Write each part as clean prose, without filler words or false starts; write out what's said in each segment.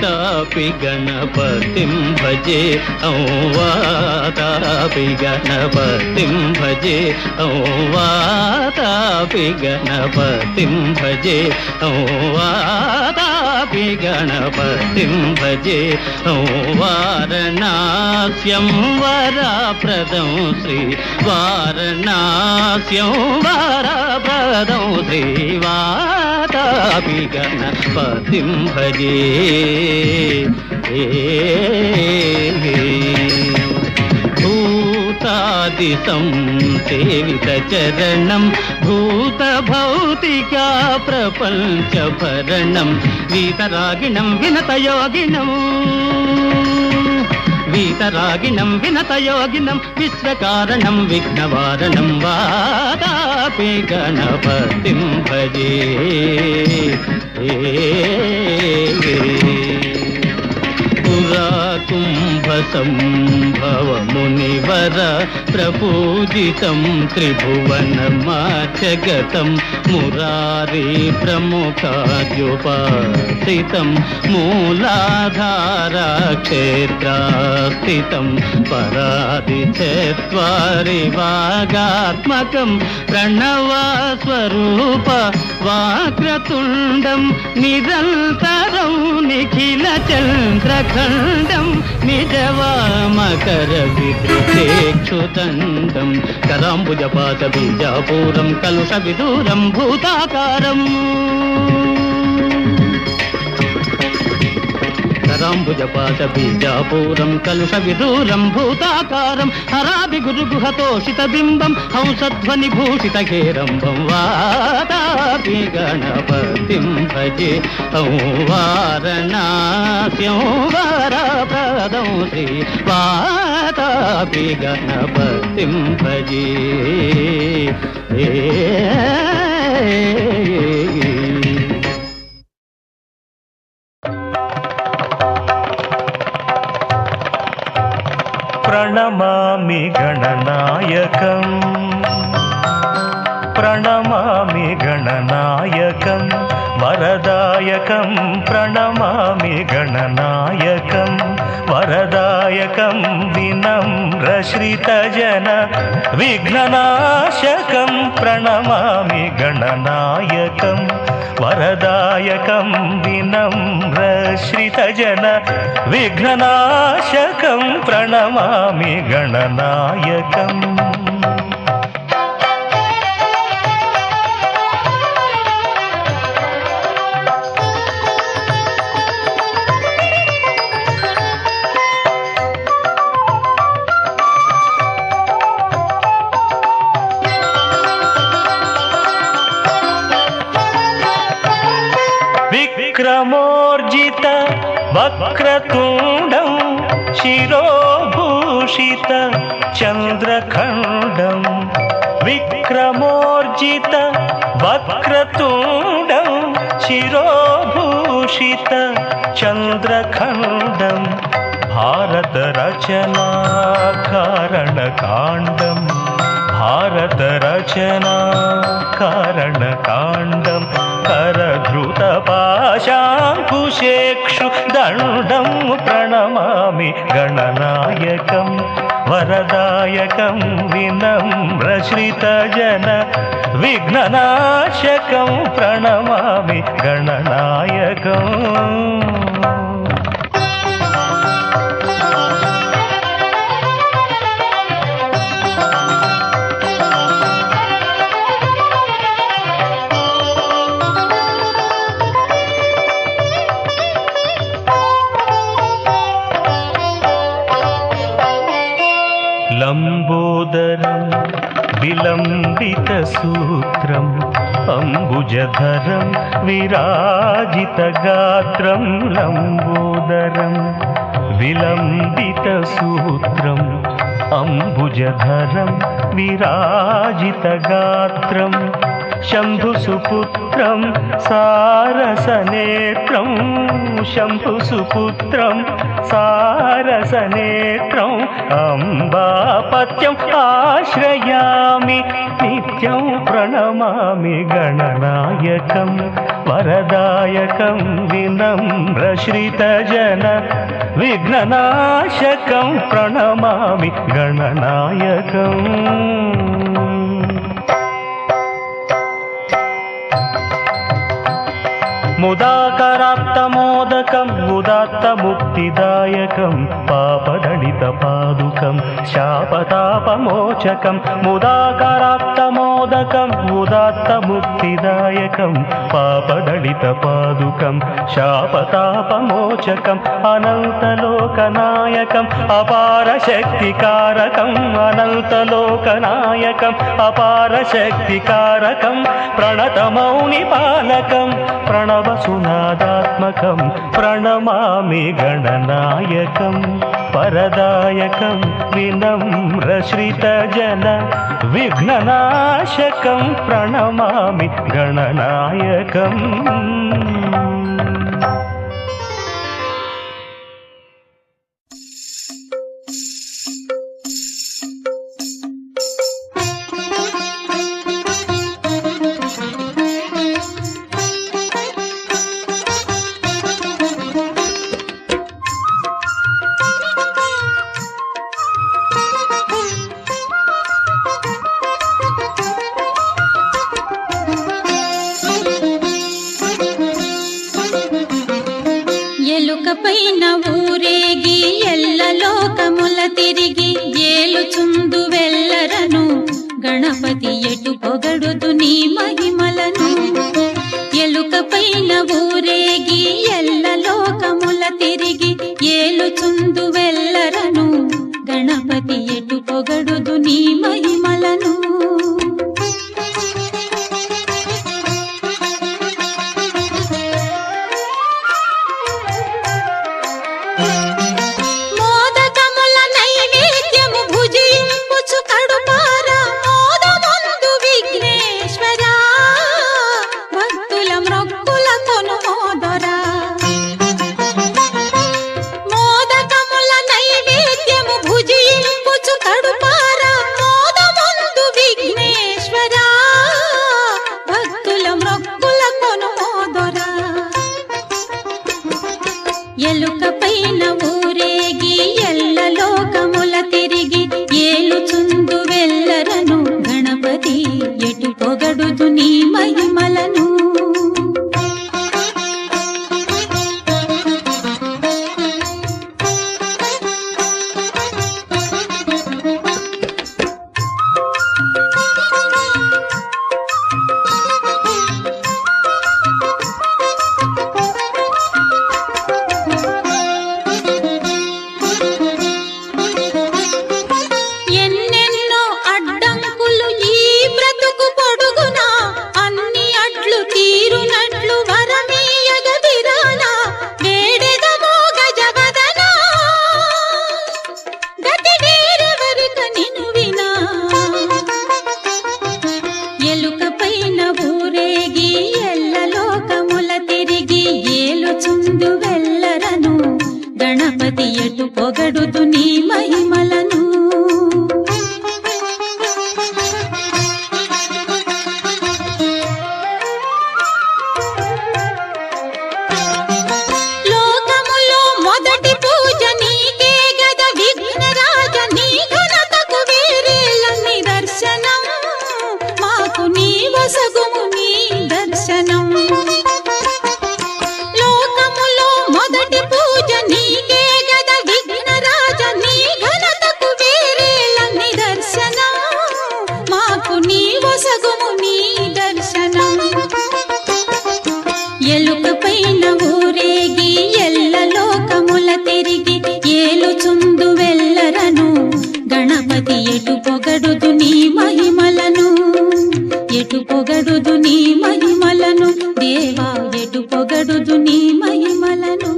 वातापि गणपतिं भजे वातापि गणपतिं भजे वातापि गणपतिं भजे वातापि गणपतिं भजे वारणास्यं वरप्रदं श्री वारणास्यं वरप्रदं श्री वातापि गणपतिं भजे भूतादिसंसेवितचरणं भूतभौतिका प्रपञ्चभरणं वीतरागिणं विनतयोगिनं वीतरागिणं विनतयोगिनं विश्वकारणं विघ्नवारणं वातापि गणपतिं भजे कुम्भसंभव मुनिवर प्रपूजितं त्रिभुवनमाचगतं मुरारी प्रमुखाद्युपासितं मूलाधारा क्षेत्रास्थितं परादिचत्वारि वागात्मकं प्रणवस्वरूप वाक्रतुण्डं निरन्तरं निखिलचन्द्रखण्डं निजवामकर विदृतेक्षुदण्डं कराम्बुजपाशबीजापूरं कलुषविदूरं भूताकारम् कराम्बुजपाशबीजापूरं कलुषविदूरं भूताकारं हराभिगुरुगुहतोषितबिम्बं हंसध्वनिभूषितहेरम्बं वातापि गणपतिं भजे वारणास्यं वरप्रदं श्री वातापि गणपतिं भजे प्रणमामि गणनायकं प्रणमामि गणनायकं वरदायकं प्रणमामि गणनायकं वरदायकं विनम्रश्रितजन विघ्ननाशकं प्रणमामि गणनायकं वरदायकं विनम्रश्रितजन विघ्ननाशकं प्रणमामि गणनायकम् विक्रमोर्जित वक्रतुण्डं शिरोभूषित चन्द्रखण्डं विक्रमोर्जित वक्रतुण्डं शिरोभूषित चन्द्रखण्डं भारतरचना कारणकाण्डं भारतरचना कारणकाण्डं करधृतपाशाङ्कुशेक्षु दण्डं प्रणमामि गणनायकं वरदायकं विनम्रश्रितजन विघ्ननाशकं प्रणमामि गणनायकम् लंबोदरं विलंबितसूत्रम् अम्बुजधरं विराजितगात्रं लंबोदरं विलंबितसूत्रम् अम्बुजधरं विराजितगात्रं శంభుసుపుత్రం సారసనేత్రం శంభుసుపుత్రం సారసనేత్రం అంబాపత్యం ఆశ్రయామి నిత్యం ప్రణమామి గణనాయకం వరదాయకం వినమ్రశ్రితజన విఘ్ననాశకం ప్రణమామి గణనాయకం. ముదాకరాప్తమోదకం ఉదాత్తముక్తిదాయకం పాపదళితపాదుకం శాపతాపమోచకం ముదాకరాప్తమోదకం ఉదాత్తముక్తిదాయకం పాపదళితపాదుకం శాపతాపమోచకం అనంతలోకనాయకం అపారశక్తికారకం అనంతలోకనాయకం అపారశక్తికారకం ప్రణతమౌనిపాలకం ప్రణవసునాదాత్మకం ప్రణమామి గణనాయకం పరదాయకం వినమ్రశ్రితజన విఘ్ననాశకం ప్రణమామి గణనాయకం. ఎలుకపైన ఊరేగి ఎల్లలోకముల తిరిగి ఏలుచుందు వెళ్ళరను గణపతి ఎటు పొగడుదు నీ మహిమలను. ఎలుకపైన ఊరేగి ఎల్లలోకముల తిరిగి ఏలుచుందు వెళ్ళరను గణపతి ఎటు పొగడుదు నీ మహిమలను. ఎలుకపైన ఊరేగి ఎల్లలోకముల తిరిగి ఏలుచుందు వెళ్ళరను గణపతి ఎటు పొగడుదు నీ మహిమలను. ఎలుకపైన ఊరేగి ఎల్లలోకముల తిరిగి ఏలుచుందు వెళ్ళరను గణపతి ఎటు పొగడుదు నీ మహిమలను. లోకములో మొదటి పూజ నీకే గద విఘ్నరాజ నీ ఘనతకు వేరేల నిదర్శనం మాకు నీ వసగుము నీ దర్శనం. లోకములో మొదటి పూజ నీకే గద విఘ్నరాజ నీ ఘనతకు వేరేల నిదర్శనం మాకు నీ వసగుము నీ దర్శనం. ఎలుకపైన ఊరేగి ఎల్లలోకముల తిరిగి ఏలుచుందు వెళ్ళరను గణపతి ఎటు పొగడుదు నీ మహిమలను. ఎటు పొగడుదు నీ మహిమలను దేవా ఎటు పొగడుదు నీ మహిమలను.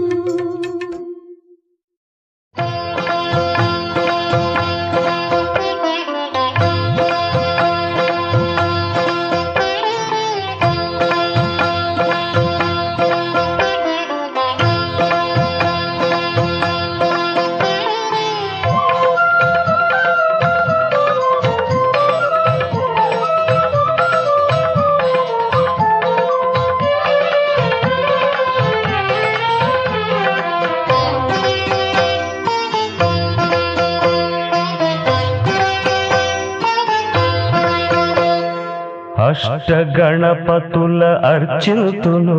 అష్టగణపతుల అర్చితును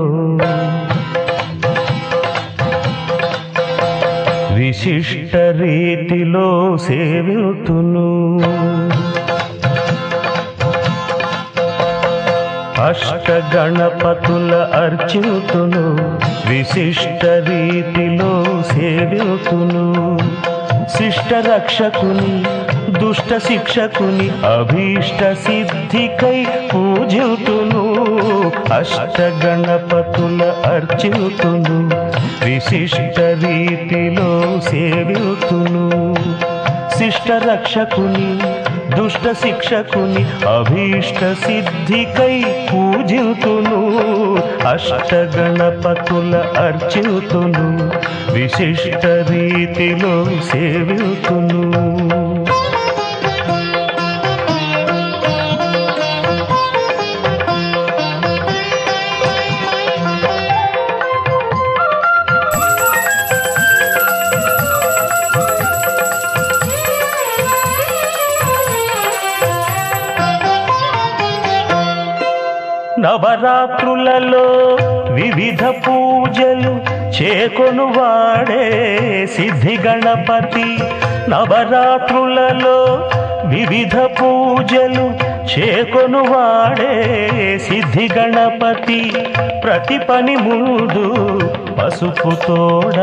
విశిష్ట రీతిలో సేవితును అష్టగణపతుల అర్చితును విశిష్ట రీతిలో సేవితును శిష్ట రక్షకుని దుష్ట శిక్షకుని అభీష్ట సిద్ధికై పూజితును అష్టగణపతుల అర్చితును విశిష్ట రీతిలో సేవితును శిష్ట రక్షకుని దుష్ట శిక్షకుని అభీష్ట సిద్ధికై పూజితును అష్టగణపతుల అర్చితును విశిష్ట రీతిలో సేవితును నవరాత్రులలో వివిధ పూజలు చేకొను వాడే సిద్ధి గణపతి నవరాత్రులలో వివిధ పూజలు చేకొను వాడే సిద్ధి గణపతి ప్రతి పని ముందు పసుపు తోడ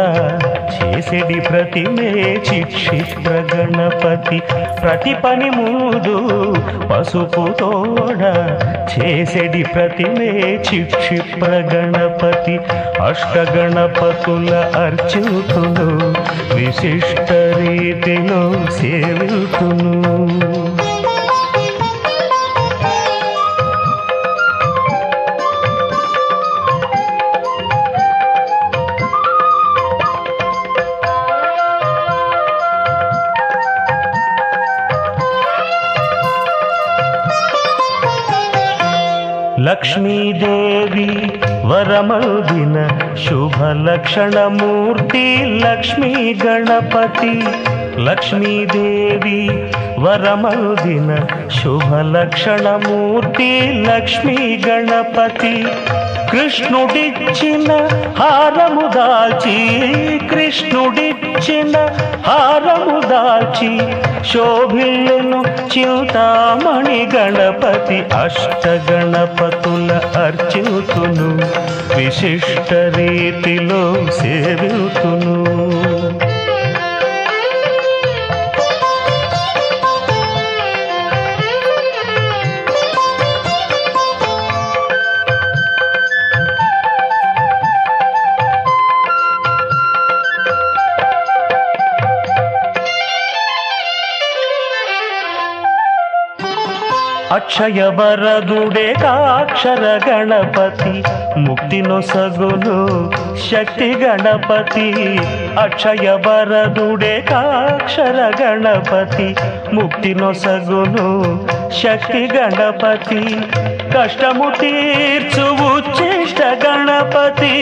చేసేడి ప్రతిమే చిక్షిప్ర గణపతి ప్రతి పని ముందు పసుపు తోడ చేసేడి ప్రతిమే చిక్షిప్ర గణపతి అష్టగణపతుల అర్చితును విశిష్ట రీతిలో సేవితును లక్ష్మీదేవి వరమల్దిన శుభ లక్షణమూర్తి లక్ష్మీ గణపతి లక్ష్మీదేవి వరమల్దిన శుభ లక్షణమూర్తి లక్ష్మీ గణపతి కృష్ణుడిచ్చిన హారము దాల్చి కృష్ణుడిచ్చిన హారము దాల్చి శోభిల్లును చింతామణి గణపతి అష్టగణపతుల అర్చితును విశిష్ట రీతిలో సేవితును అక్షయ వరదుడే కాక్షర గణపతి ముక్తి నొసగును శక్తి గణపతి అక్షయ వరదుడే కాక్షర గణపతి ముక్తి నొసగును శక్తి గణపతి కష్టము తీర్చు ఉచ్ఛిష్ట గణపతి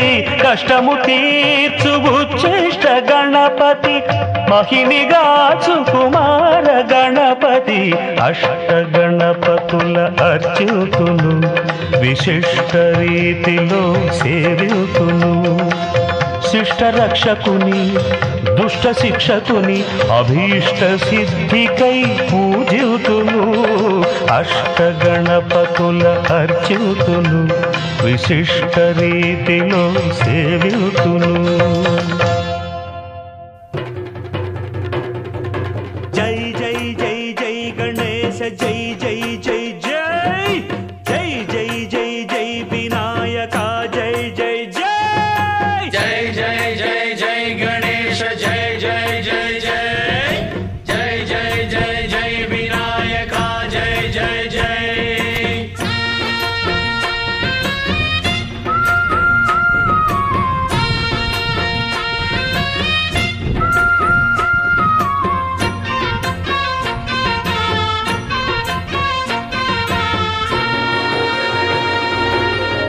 కష్టము తీర్చు ఉచ్ఛిష్ట గణపతి మహినిగాచు కుమార గణపతి అష్టగణపతుల అర్చితును విశిష్ట రీతిలో సేవితును శిష్ట రక్షకుని దుష్ట శిక్షకుని అభీష్ట సిద్ధికై పూజితును అష్టగణపతుల అర్చితును విశిష్ట రీతిలో సేవితును జై జై జై జై గణేశ జై జై జై జై జై జై జై జై వినాయక జై జై జై జై జై జై జై గణేశ జై జై జై జై జై జై జై జై వినాయక జై జై జై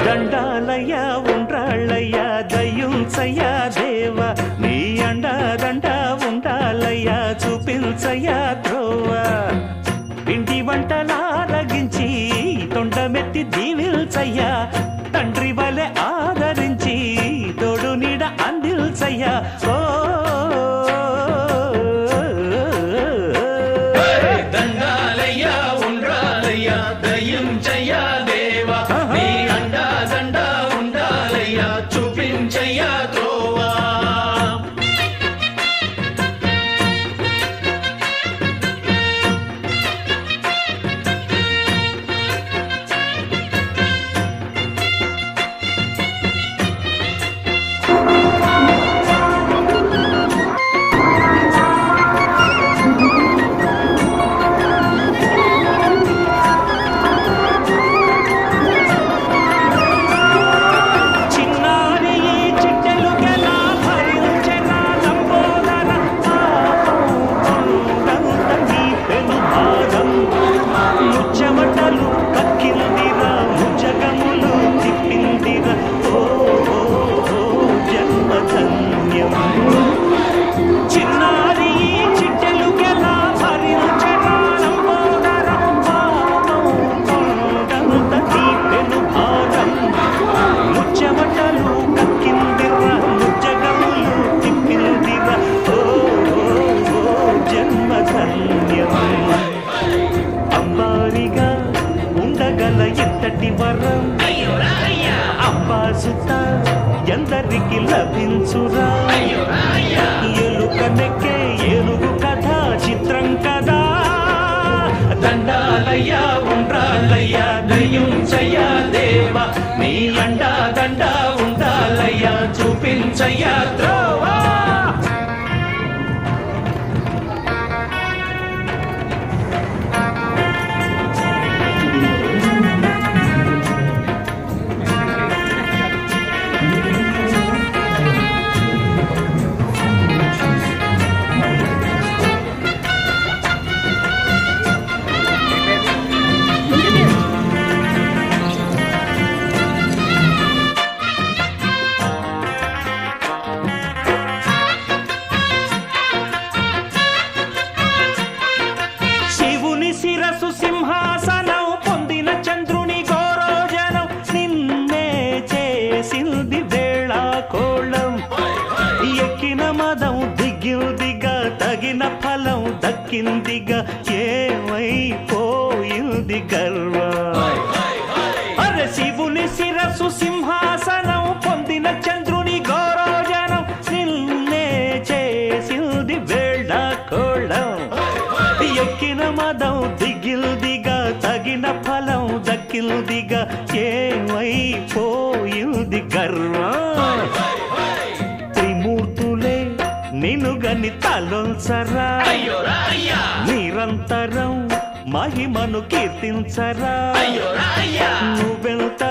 దండాలయ ఉండ్రాళ్ళయ్య దయ్యుంచయ్య దేవ నీ అండదండ ఉండాలయ్య చూపించయ్య త్రోవ ఇంటి వంటలారగించి తొండమెత్తి దీవిల్చయ్యా తండ్రి వలె ఆదరించి తోడు నీడ అందిల్చయ్యా ఓ దండాలయ్యా ఉండ్రాలయ్యా దయించయ్యా దేవా నీ అండా దండా ఉండాలయ్యా చూపించయ్యా త్రోవా అంబారిగా ఉండగల ఎంతటి వరం అంబాసుత ఎందరికి లభించురా ఎలుక నెక్కే ఏనుగు కథ చిత్రం కదా దండాలయ్యా ఉండ్రాలయ్యా దయించయ్యా దేవా నీ అండా దండా ఉండాలయ్యా చూపించయ్యా త్రోవా శిరసు సింహాసనం పొందిన చంద్రుని గోరోజనం నిన్నే చేసింది వేళ కోళం ఎక్కిన మదం దిగిందిగా తగిన ఫలం దక్కిందిగా ఏమైపోయింది గర్వం అరే శివుని శిరసు సింహాసనం పొందిన చంద్రుని గోరోజనం నిన్నే చేసింది వేళ కోళం ఎక్కిన మదం దిగిల్దిగా తగిన ఫలం దక్కిల్దిగా ఏమైపోయింది గర్వం త్రిమూర్తులే నిన్ను గని తలొల్చరా నిరంతరం మహిమను కీర్తించరా నువ్వెంత